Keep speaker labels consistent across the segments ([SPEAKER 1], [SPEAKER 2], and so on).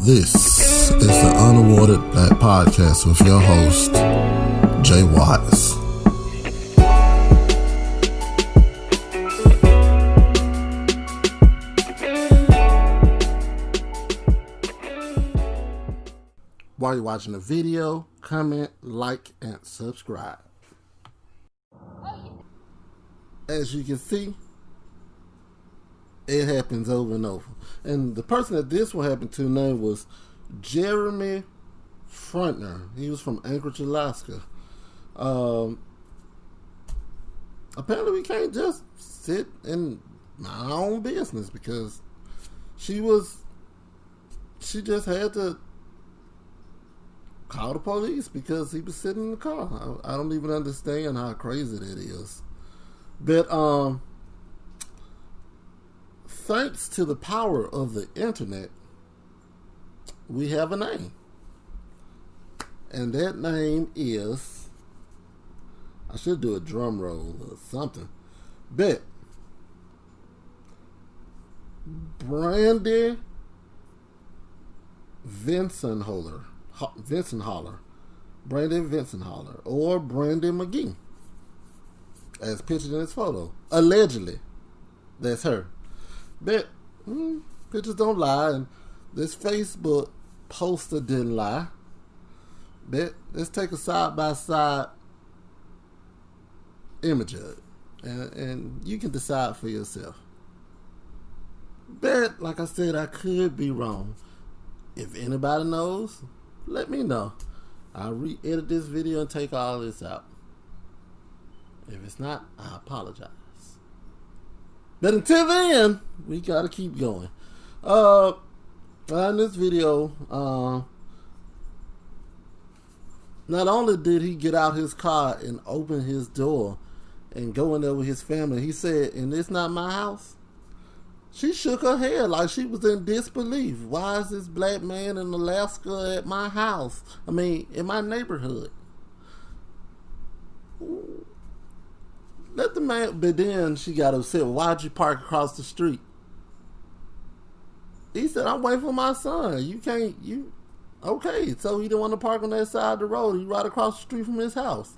[SPEAKER 1] This is the Unawarded Black Podcast with your host, Jay Watts. While you're watching the video, comment, like, and subscribe. As you can see, it happens over and over. And the person that this one happened to name was Jeremy Frontner. He was from Anchorage, Alaska. Apparently we can't just sit in my own business because she just had to call the police because he was sitting in the car. I don't even understand how crazy that is. But thanks to the power of the internet, we have a name. And that name is, I should do a drum roll or something. But Brandy Vincent Holler, Brandy Vincent Holler, or Brandy McGee, as pictured in this photo. Allegedly, that's her. But pictures don't lie, and this Facebook poster didn't lie. But let's take a side-by-side image of it, and you can decide for yourself. But like I said, I could be wrong. If anybody knows, let me know. I'll re-edit this video and take all this out. If it's not, I apologize. But until then, we gotta keep going. In this video, not only did he get out his car and open his door and go in there with his family, he said, "And it's not my house." She shook her head like she was in disbelief. Why is this black man in Alaska at my house? I mean, in my neighborhood. Let the man, but then she got upset. Why'd you park across the street? He said, "I'm waiting for my son. Okay, so he didn't want to park on that side of the road. He right across the street from his house.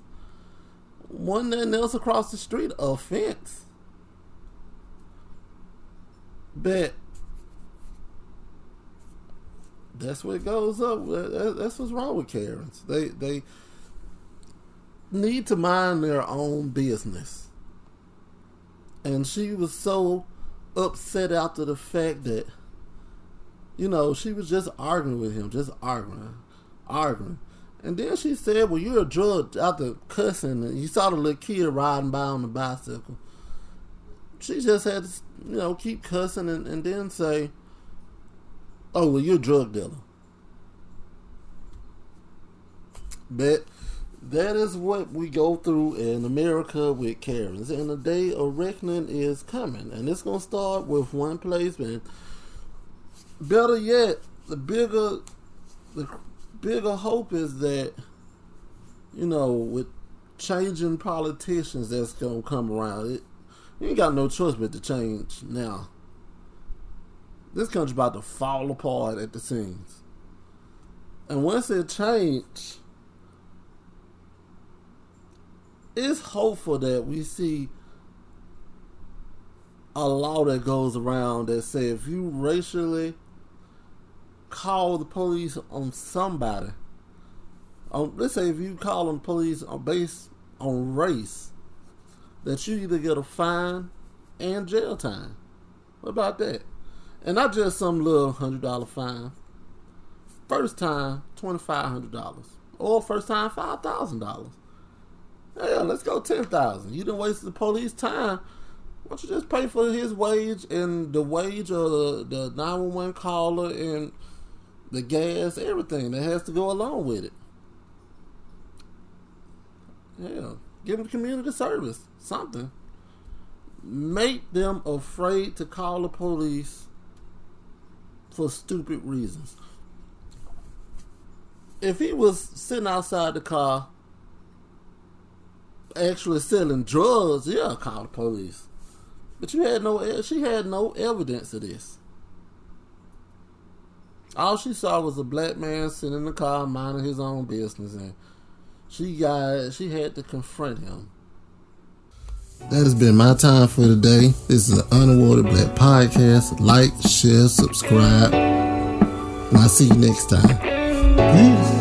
[SPEAKER 1] Wasn't nothing else across the street, a fence. But that's what goes up. That's what's wrong with Karens. They need to mind their own business. And she was so upset after the fact that, she was just arguing with him, just arguing. And then she said, "Well, you're a drug," after cussing, and you saw the little kid riding by on the bicycle. She just had to, keep cussing and then say, "Oh, well, you're a drug dealer." But that is what we go through in America with Karens. And the day of reckoning is coming. And it's going to start with one place. And better yet, the bigger hope is that, with changing politicians that's going to come around, you ain't got no choice but to change now. This country's about to fall apart at the seams. And once it changes, it's hopeful that we see a law that goes around that says if you racially call the police on somebody, let's say if you call on police based on race, that you either get a fine and jail time. What about that? And not just some little $100 fine. First time, $2,500. Or first time, $5,000. Yeah, let's go $10,000. You didn't waste the police time. Why don't you just pay for his wage and the wage of the 911 caller and the gas, everything that has to go along with it. Yeah, give them community service, something. Make them afraid to call the police for stupid reasons. If he was sitting outside the car actually selling drugs, yeah, call the police. But she had no evidence of this. All she saw was a black man sitting in the car minding his own business, and she had to confront him. That has been my time for today. This is an Unawarded Black Podcast. Like, share, subscribe, and I'll see you next time. Peace.